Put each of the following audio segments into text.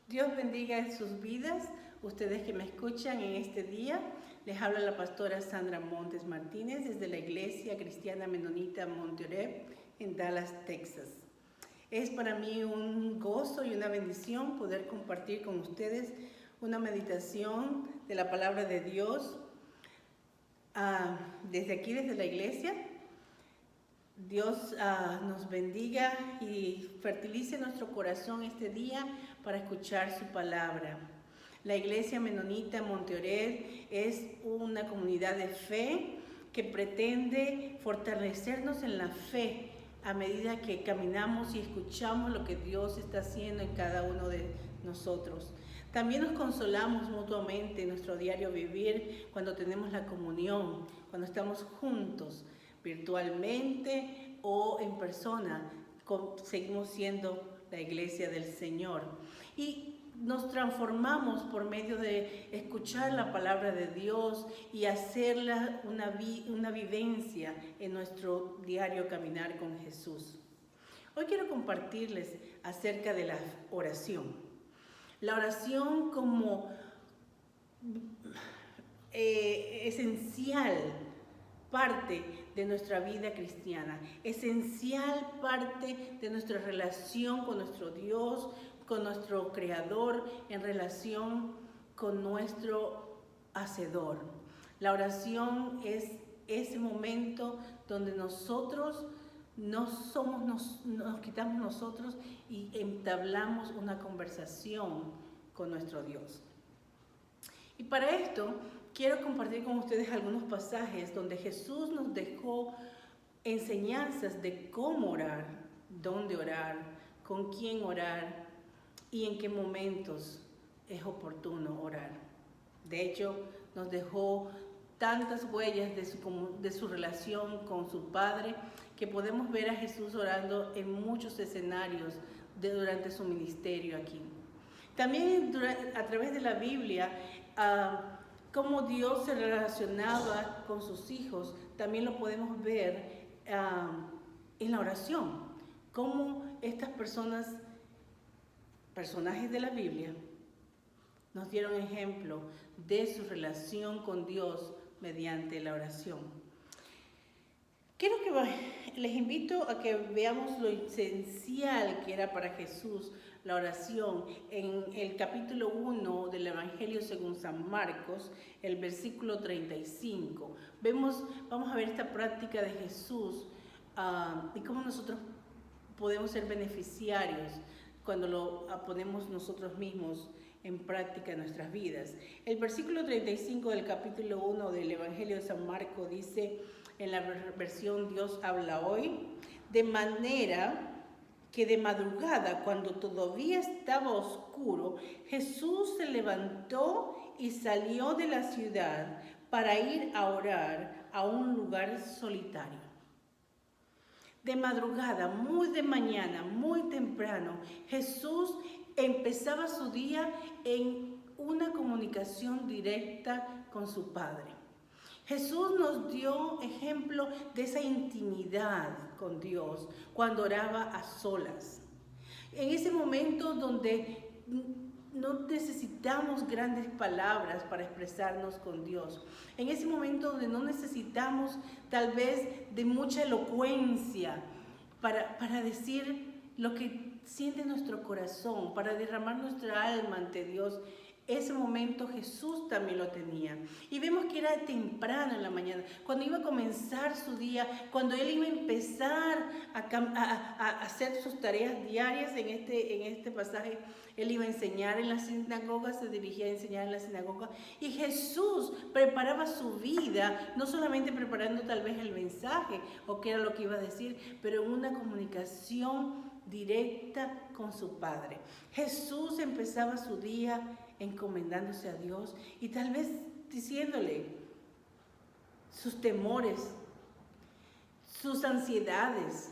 Dios bendiga en sus vidas, ustedes que me escuchan en este día. Les habla la pastora Sandra Montes Martínez desde la Iglesia Cristiana Menonita Monte Oreb en Dallas, Texas. Es para mí un gozo y una bendición poder compartir con ustedes una meditación de la palabra de Dios desde aquí, desde la iglesia. Dios nos bendiga y fertilice nuestro corazón este día para escuchar su palabra. La Iglesia Menonita Monte Oreb es una comunidad de fe que pretende fortalecernos en la fe a medida que caminamos y escuchamos lo que Dios está haciendo en cada uno de nosotros. También nos consolamos mutuamente en nuestro diario vivir cuando tenemos la comunión, cuando estamos juntos, virtualmente o en persona, seguimos siendo la iglesia del Señor. Y nos transformamos por medio de escuchar la palabra de Dios y hacerla una vivencia en nuestro diario caminar con Jesús. Hoy quiero compartirles acerca de la oración. La oración como esencial parte de nuestra vida cristiana, esencial parte de nuestra relación con nuestro Dios, con nuestro Creador, en relación con nuestro Hacedor. La oración es ese momento donde nosotros nos quitamos nosotros y entablamos una conversación con nuestro Dios. Y para esto quiero compartir con ustedes algunos pasajes donde Jesús nos dejó enseñanzas de cómo orar, dónde orar, con quién orar y en qué momentos es oportuno orar. De hecho, nos dejó tantas huellas de su relación con su Padre que podemos ver a Jesús orando en muchos escenarios durante su ministerio aquí. También a través de la Biblia, cómo Dios se relacionaba con sus hijos, también lo podemos ver en la oración. Cómo estas personajes de la Biblia, nos dieron ejemplo de su relación con Dios mediante la oración. Les invito a que veamos lo esencial que era para Jesús la oración en el capítulo 1 del Evangelio según San Marcos, el versículo 35. Vamos a ver esta práctica de Jesús y cómo nosotros podemos ser beneficiarios cuando lo ponemos nosotros mismos en práctica en nuestras vidas. El versículo 35 del capítulo 1 del Evangelio de San Marcos dice, en la versión Dios habla hoy, de manera que de madrugada, cuando todavía estaba oscuro, Jesús se levantó y salió de la ciudad para ir a orar a un lugar solitario. De madrugada, muy de mañana, muy temprano, Jesús empezaba su día en una comunicación directa con su Padre. Jesús nos dio ejemplo de esa intimidad con Dios cuando oraba a solas. En ese momento donde no necesitamos grandes palabras para expresarnos con Dios. En ese momento donde no necesitamos tal vez de mucha elocuencia para decir lo que siente nuestro corazón, para derramar nuestra alma ante Dios. Ese momento Jesús también lo tenía. Y vemos que era temprano en la mañana, cuando iba a comenzar su día, cuando él iba a empezar a hacer sus tareas diarias en este pasaje. Él iba a enseñar en la sinagoga, se dirigía a enseñar en la sinagoga. Y Jesús preparaba su vida, no solamente preparando tal vez el mensaje o qué era lo que iba a decir, pero en una comunicación directa con su Padre. Jesús empezaba su día encomendándose a Dios y tal vez diciéndole sus temores, sus ansiedades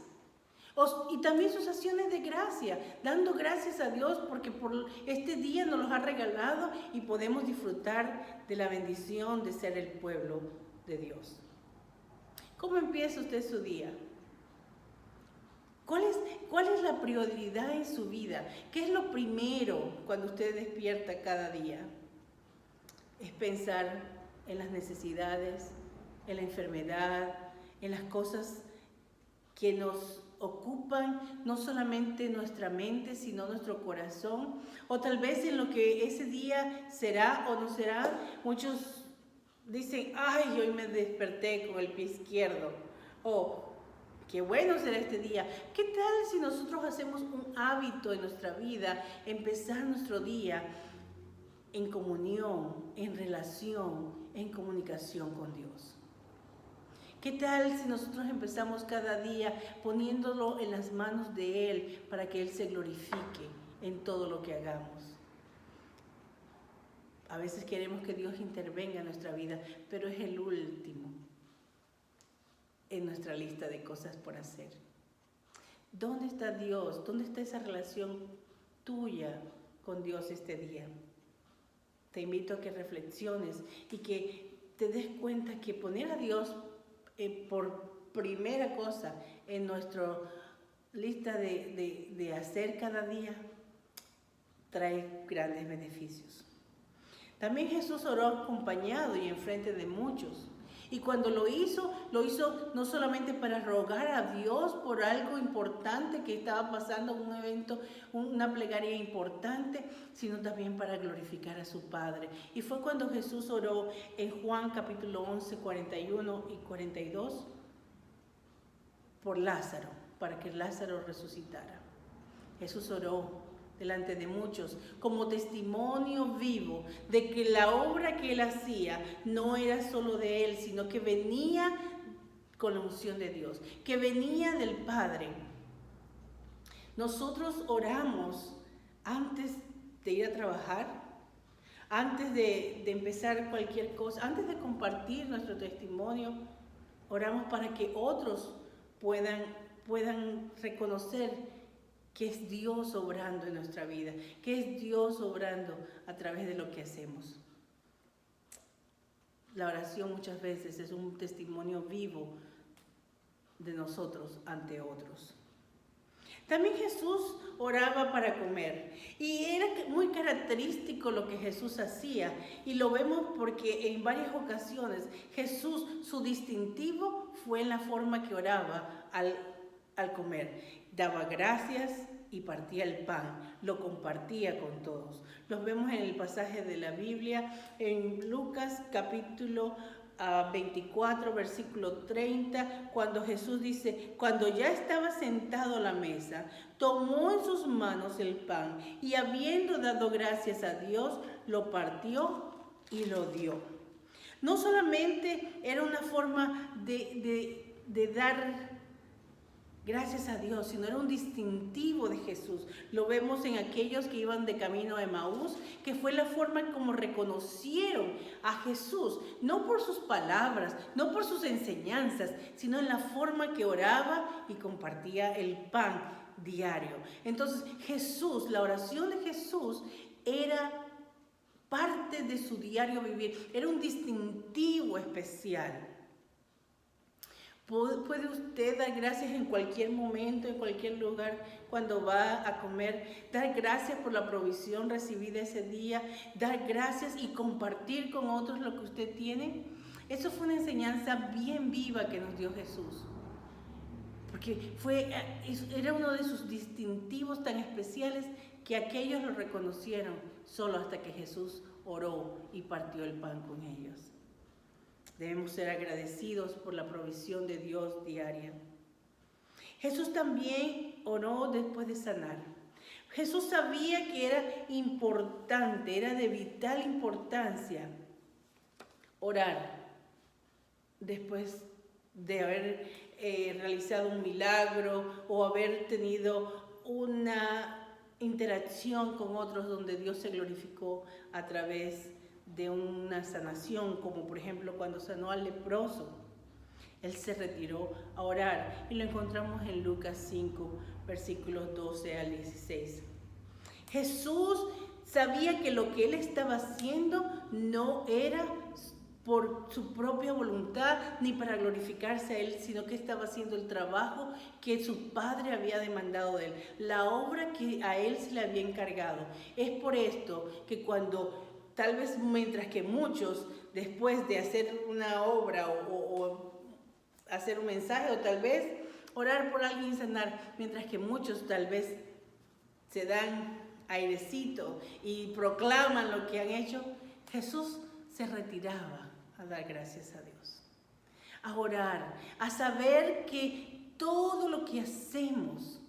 y también sus acciones de gracia, dando gracias a Dios porque por este día nos los ha regalado y podemos disfrutar de la bendición de ser el pueblo de Dios. ¿Cómo empieza usted su día? ¿Cuál es la prioridad en su vida? ¿Qué es lo primero cuando usted despierta cada día? Es pensar en las necesidades, en la enfermedad, en las cosas que nos ocupan no solamente nuestra mente, sino nuestro corazón, o tal vez en lo que ese día será o no será. Muchos dicen, ay, hoy me desperté con el pie izquierdo, o qué bueno será este día. ¿Qué tal si nosotros hacemos un hábito en nuestra vida, empezar nuestro día en comunión, en relación, en comunicación con Dios? ¿Qué tal si nosotros empezamos cada día poniéndolo en las manos de Él para que Él se glorifique en todo lo que hagamos? A veces queremos que Dios intervenga en nuestra vida, pero es el último en nuestra lista de cosas por hacer. ¿Dónde está Dios? ¿Dónde está esa relación tuya con Dios este día? Te invito a que reflexiones y que te des cuenta que poner a Dios por primera cosa en nuestra lista de hacer cada día trae grandes beneficios. También Jesús oró acompañado y enfrente de muchos. Y cuando lo hizo no solamente para rogar a Dios por algo importante que estaba pasando, un evento, una plegaria importante, sino también para glorificar a su Padre. Y fue cuando Jesús oró en Juan capítulo 11, 41 y 42 por Lázaro, para que Lázaro resucitara. Jesús oró delante de muchos, como testimonio vivo de que la obra que Él hacía no era solo de Él, sino que venía con la unción de Dios, que venía del Padre. Nosotros oramos antes de ir a trabajar, antes de empezar cualquier cosa, antes de compartir nuestro testimonio, oramos para que otros puedan reconocer que es Dios obrando en nuestra vida, que es Dios obrando a través de lo que hacemos. La oración muchas veces es un testimonio vivo de nosotros ante otros. También Jesús oraba para comer y era muy característico lo que Jesús hacía, y lo vemos porque en varias ocasiones Jesús, su distintivo fue en la forma que oraba al comer. Daba gracias y partía el pan, lo compartía con todos. Los vemos en el pasaje de la Biblia, en Lucas capítulo 24, versículo 30, cuando Jesús dice, cuando ya estaba sentado a la mesa, tomó en sus manos el pan y habiendo dado gracias a Dios, lo partió y lo dio. No solamente era una forma de dar gracias a Dios, sino era un distintivo de Jesús. Lo vemos en aquellos que iban de camino a Emaús, que fue la forma como reconocieron a Jesús, no por sus palabras, no por sus enseñanzas, sino en la forma que oraba y compartía el pan diario. Entonces Jesús, la oración de Jesús era parte de su diario vivir, era un distintivo especial. ¿Puede usted dar gracias en cualquier momento, en cualquier lugar, cuando va a comer? Dar gracias por la provisión recibida ese día, dar gracias y compartir con otros lo que usted tiene. Eso fue una enseñanza bien viva que nos dio Jesús, porque era uno de sus distintivos tan especiales que aquellos lo reconocieron solo hasta que Jesús oró y partió el pan con ellos. Debemos ser agradecidos por la provisión de Dios diaria. Jesús también oró después de sanar. Jesús sabía que era importante, era de vital importancia orar después de haber realizado un milagro o haber tenido una interacción con otros donde Dios se glorificó a través de una sanación, como por ejemplo cuando sanó al leproso. Él se retiró a orar y lo encontramos en Lucas 5, versículos 12 al 16. Jesús sabía que lo que él estaba haciendo no era por su propia voluntad ni para glorificarse a él, sino que estaba haciendo el trabajo que su padre había demandado de él, la obra que a él se le había encargado. Es por esto que cuando, tal vez mientras que muchos, después de hacer una obra o hacer un mensaje, o tal vez orar por alguien y sanar, mientras que muchos tal vez se dan airecito y proclaman lo que han hecho, Jesús se retiraba a dar gracias a Dios, a orar, a saber que todo lo que hacemos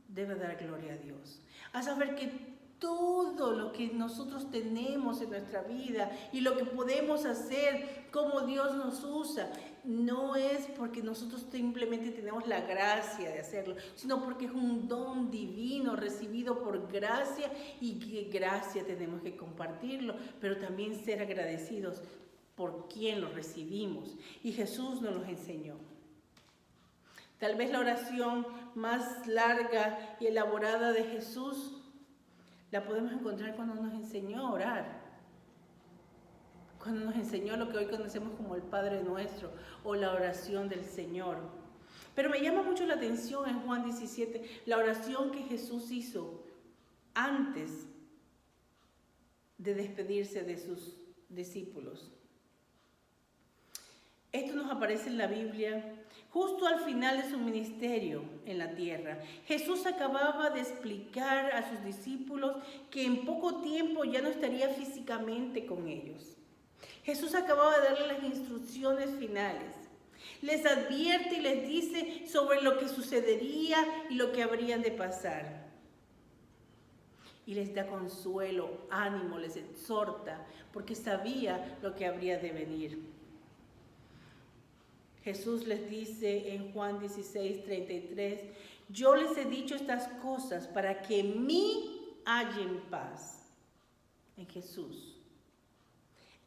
debe dar gloria a Dios, a saber que todo lo que nosotros tenemos en nuestra vida y lo que podemos hacer, como Dios nos usa, no es porque nosotros simplemente tenemos la gracia de hacerlo, sino porque es un don divino recibido por gracia, y que gracia tenemos que compartirlo, pero también ser agradecidos por quien lo recibimos. Y Jesús nos los enseñó. Tal vez la oración más larga y elaborada de Jesús la podemos encontrar cuando nos enseñó a orar, cuando nos enseñó lo que hoy conocemos como el Padre Nuestro o la oración del Señor. Pero me llama mucho la atención en Juan 17, la oración que Jesús hizo antes de despedirse de sus discípulos. Esto nos aparece en la Biblia justo al final de su ministerio en la tierra. Jesús acababa de explicar a sus discípulos que en poco tiempo ya no estaría físicamente con ellos. Jesús acababa de darles las instrucciones finales. Les advierte y les dice sobre lo que sucedería y lo que habrían de pasar. Y les da consuelo, ánimo, les exhorta, porque sabía lo que habría de venir. Jesús les dice en Juan 16:33, yo les he dicho estas cosas para que en mí hallen paz. En Jesús.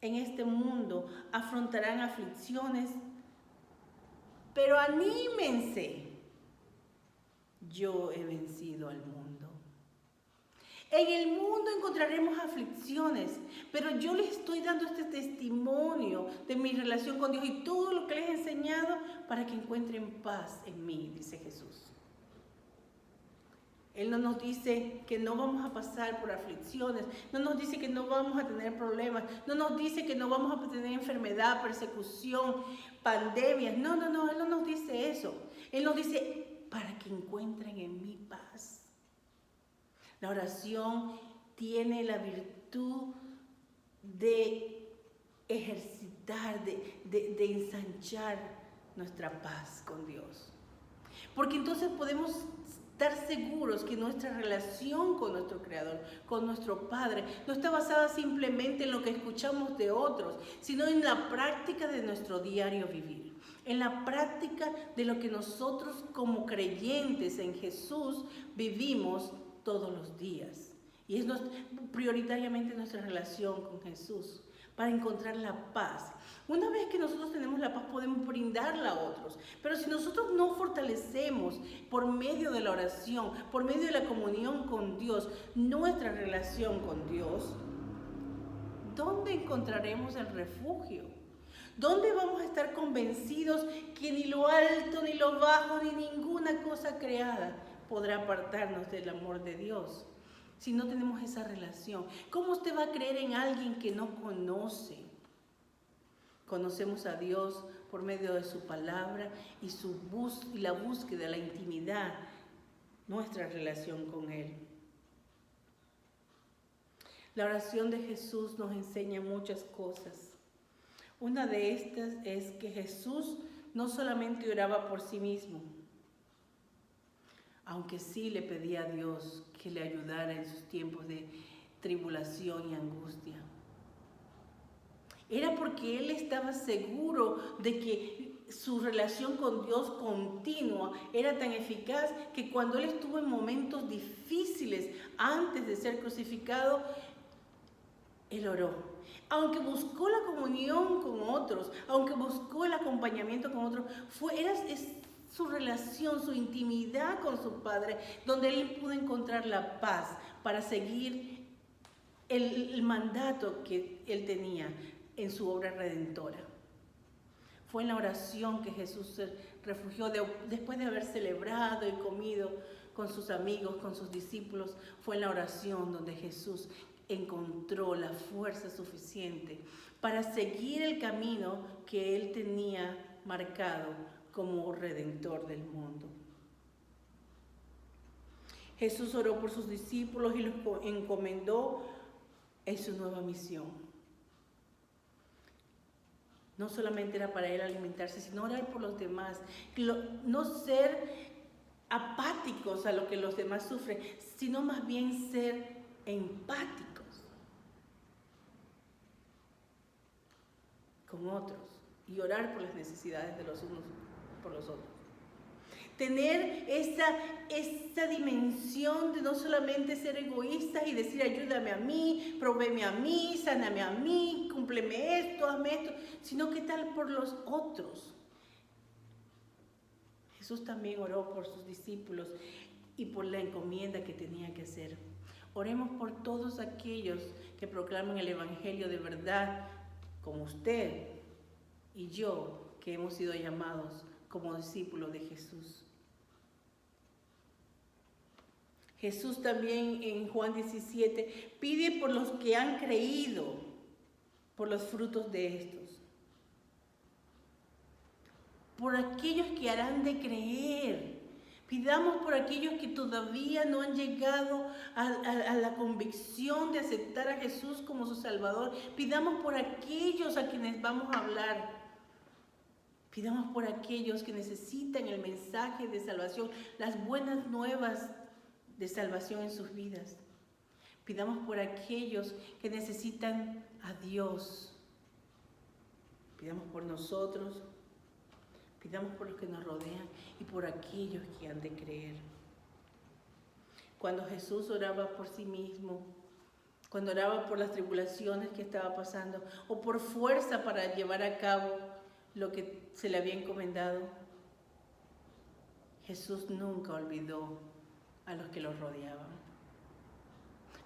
En este mundo afrontarán aflicciones, pero anímense, yo he vencido al mundo. En el mundo encontraremos aflicciones, pero yo les estoy dando este testimonio de mi relación con Dios y todo lo que les he enseñado para que encuentren paz en mí, dice Jesús. Él no nos dice que no vamos a pasar por aflicciones, no nos dice que no vamos a tener problemas, no nos dice que no vamos a tener enfermedad, persecución, pandemias. No, Él no nos dice eso. Él nos dice para que encuentren en mí paz. La oración tiene la virtud de ejercitar, de ensanchar nuestra paz con Dios. Porque entonces podemos estar seguros que nuestra relación con nuestro Creador, con nuestro Padre, no está basada simplemente en lo que escuchamos de otros, sino en la práctica de nuestro diario vivir, en la práctica de lo que nosotros como creyentes en Jesús vivimos todos los días. Y es prioritariamente nuestra relación con Jesús para encontrar la paz. Una vez que nosotros tenemos la paz, podemos brindarla a otros. Pero si nosotros no fortalecemos por medio de la oración, por medio de la comunión con Dios, nuestra relación con Dios, ¿dónde encontraremos el refugio? ¿Dónde vamos a estar convencidos que ni lo alto, ni lo bajo, ni ninguna cosa creada podrá apartarnos del amor de Dios si no tenemos esa relación? ¿Cómo usted va a creer en alguien que no conoce? Conocemos a Dios por medio de su palabra y la búsqueda, la intimidad, nuestra relación con Él. La oración de Jesús nos enseña muchas cosas. Una de estas es que Jesús no solamente oraba por sí mismo, aunque sí le pedía a Dios que le ayudara en sus tiempos de tribulación y angustia. Era porque él estaba seguro de que su relación con Dios continua era tan eficaz que cuando él estuvo en momentos difíciles antes de ser crucificado, él oró. Aunque buscó la comunión con otros, aunque buscó el acompañamiento con otros, es su relación, su intimidad con su Padre, donde él pudo encontrar la paz para seguir el mandato que él tenía, en su obra redentora. Fue en la oración que Jesús se refugió después de haber celebrado y comido con sus amigos, con sus discípulos. Fue en la oración donde Jesús encontró la fuerza suficiente para seguir el camino que él tenía marcado como redentor del mundo. Jesús oró por sus discípulos y los encomendó en su nueva misión. No solamente era para él alimentarse, sino orar por los demás. No ser apáticos a lo que los demás sufren, sino más bien ser empáticos con otros y orar por las necesidades de los unos por los otros. Tener esa dimensión de no solamente ser egoístas y decir ayúdame a mí, provéeme a mí, sáname a mí, cúmpleme esto, hazme esto, sino que tal por los otros. Jesús también oró por sus discípulos y por la encomienda que tenía que hacer. Oremos por todos aquellos que proclaman el Evangelio de verdad, como usted y yo, que hemos sido llamados como discípulos de Jesús. Jesús también en Juan 17 pide por los que han creído, por los frutos de estos. Por aquellos que harán de creer. Pidamos por aquellos que todavía no han llegado a la convicción de aceptar a Jesús como su Salvador. Pidamos por aquellos a quienes vamos a hablar. Pidamos por aquellos que necesitan el mensaje de salvación, las buenas nuevas de salvación en sus vidas. Pidamos por aquellos que necesitan a Dios. Pidamos por nosotros, pidamos por los que nos rodean y por aquellos que han de creer. Cuando Jesús oraba por sí mismo, cuando oraba por las tribulaciones que estaba pasando o por fuerza para llevar a cabo lo que se le había encomendado, Jesús nunca olvidó a los que los rodeaban.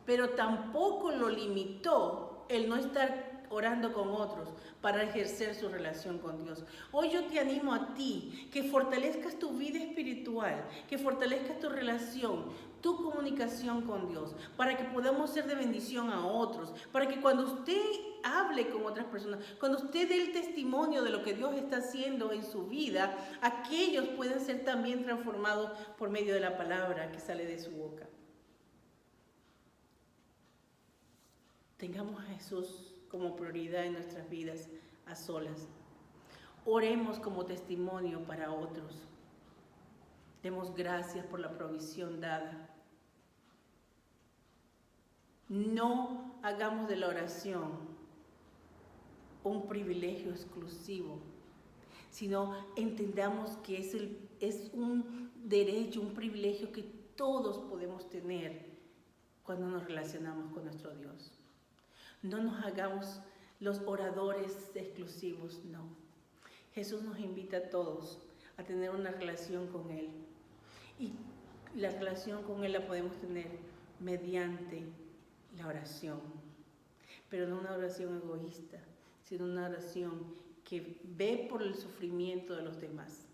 Pero tampoco lo limitó el no estar orando con otros para ejercer su relación con Dios. Hoy yo te animo a ti que fortalezcas tu vida espiritual, que fortalezcas tu relación, tu comunicación con Dios, para que podamos ser de bendición a otros, para que cuando usted hable con otras personas, cuando usted dé el testimonio de lo que Dios está haciendo en su vida, aquellos pueden ser también transformados por medio de la palabra que sale de su boca. Tengamos a Jesús como prioridad en nuestras vidas a solas. Oremos como testimonio para otros. Demos gracias por la provisión dada. No hagamos de la oración un privilegio exclusivo, sino entendamos que es un derecho, un privilegio que todos podemos tener cuando nos relacionamos con nuestro Dios. No nos hagamos los oradores exclusivos, no. Jesús nos invita a todos a tener una relación con Él. Y la relación con Él la podemos tener mediante la oración. Pero no una oración egoísta, sino una oración que ve por el sufrimiento de los demás.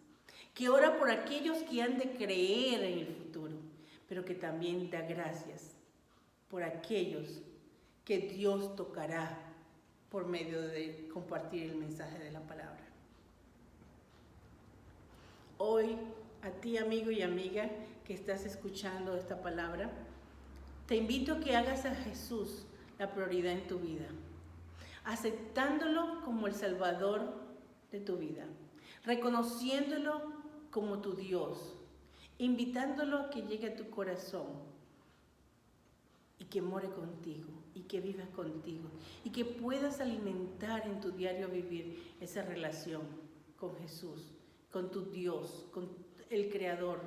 Que ora por aquellos que han de creer en el futuro, pero que también da gracias por aquellos que Dios tocará por medio de compartir el mensaje de la palabra. Hoy, a ti, amigo y amiga, que estás escuchando esta palabra, te invito a que hagas a Jesús la prioridad en tu vida, aceptándolo como el Salvador de tu vida, reconociéndolo como tu Dios, invitándolo a que llegue a tu corazón y que more contigo y que vivas contigo y que puedas alimentar en tu diario vivir esa relación con Jesús, con tu Dios, con el Creador.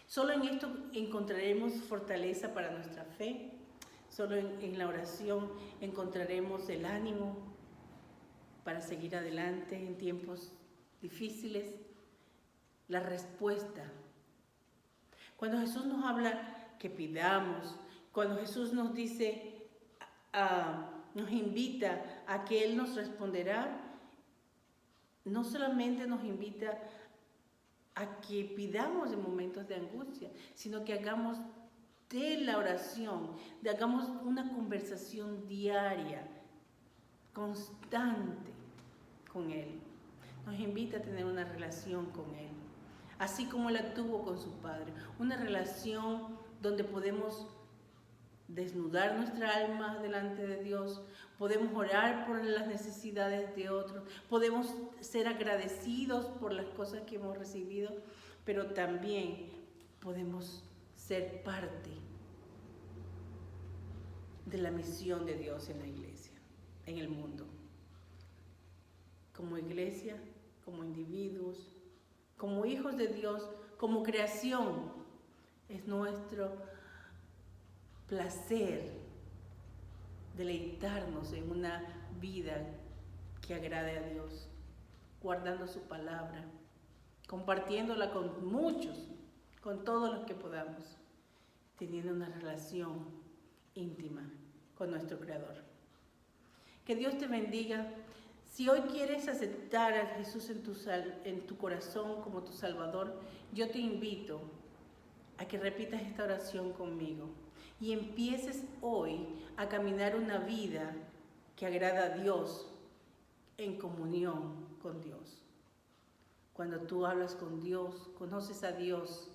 Solo en esto encontraremos fortaleza para nuestra fe, solo en la oración encontraremos el ánimo para seguir adelante en tiempos difíciles, la respuesta. Cuando Jesús nos habla que pidamos, cuando Jesús nos dice, nos invita a que Él nos responderá. No solamente nos invita a que pidamos en momentos de angustia, sino que hagamos de la oración, hagamos una conversación diaria, constante con Él. Nos invita a tener una relación con Él, así como la tuvo con su Padre. Una relación donde podemos desnudar nuestra alma delante de Dios, podemos orar por las necesidades de otros, podemos ser agradecidos por las cosas que hemos recibido, pero también podemos ser parte de la misión de Dios en la iglesia, en el mundo. Como iglesia, como individuos, como hijos de Dios, como creación, es nuestro placer deleitarnos en una vida que agrade a Dios, guardando su palabra, compartiéndola con muchos, con todos los que podamos, teniendo una relación íntima con nuestro Creador. Que Dios te bendiga. Si hoy quieres aceptar a Jesús en tu corazón como tu Salvador, yo te invito a que repitas esta oración conmigo y empieces hoy a caminar una vida que agrada a Dios en comunión con Dios. Cuando tú hablas con Dios, conoces a Dios.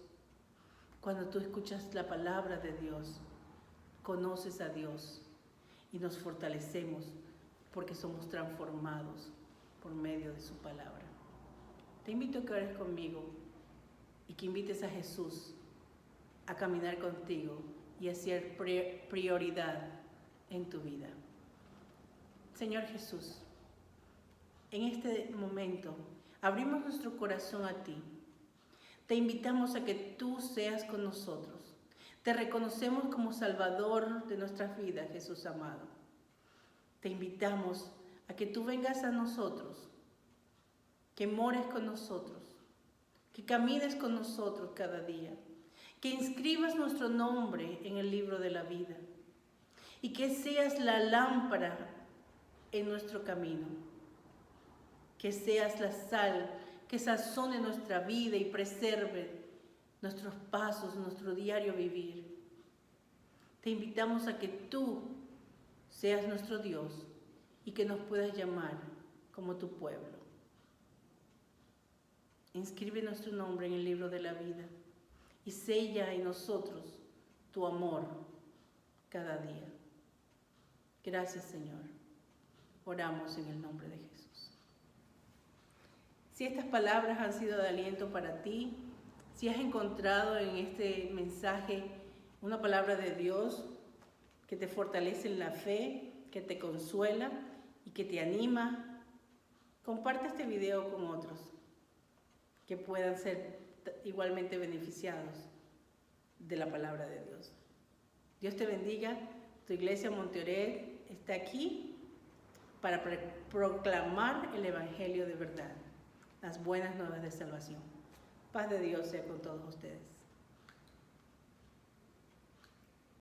Cuando tú escuchas la palabra de Dios, conoces a Dios y nos fortalecemos porque somos transformados por medio de su palabra. Te invito a que ores conmigo y que invites a Jesús a caminar contigo y a ser prioridad en tu vida. Señor Jesús, en este momento abrimos nuestro corazón a ti. Te invitamos a que tú seas con nosotros. Te reconocemos como Salvador de nuestras vidas, Jesús amado. Te invitamos a que tú vengas a nosotros, que mores con nosotros, que camines con nosotros cada día, que inscribas nuestro nombre en el libro de la vida y que seas la lámpara en nuestro camino, que seas la sal que sazone nuestra vida y preserve nuestros pasos, nuestro diario vivir. Te invitamos a que tú seas nuestro Dios y que nos puedas llamar como tu pueblo. Inscribe nuestro nombre en el libro de la vida y sella en nosotros tu amor cada día. Gracias, Señor. Oramos en el nombre de Jesús. Si estas palabras han sido de aliento para ti, si has encontrado en este mensaje una palabra de Dios que te fortalece en la fe, que te consuela y que te anima, comparte este video con otros que puedan ser igualmente beneficiados de la palabra de Dios. Dios te bendiga. Tu iglesia Monteoret está aquí para proclamar el Evangelio de verdad, las buenas nuevas de salvación. Paz de Dios sea con todos ustedes.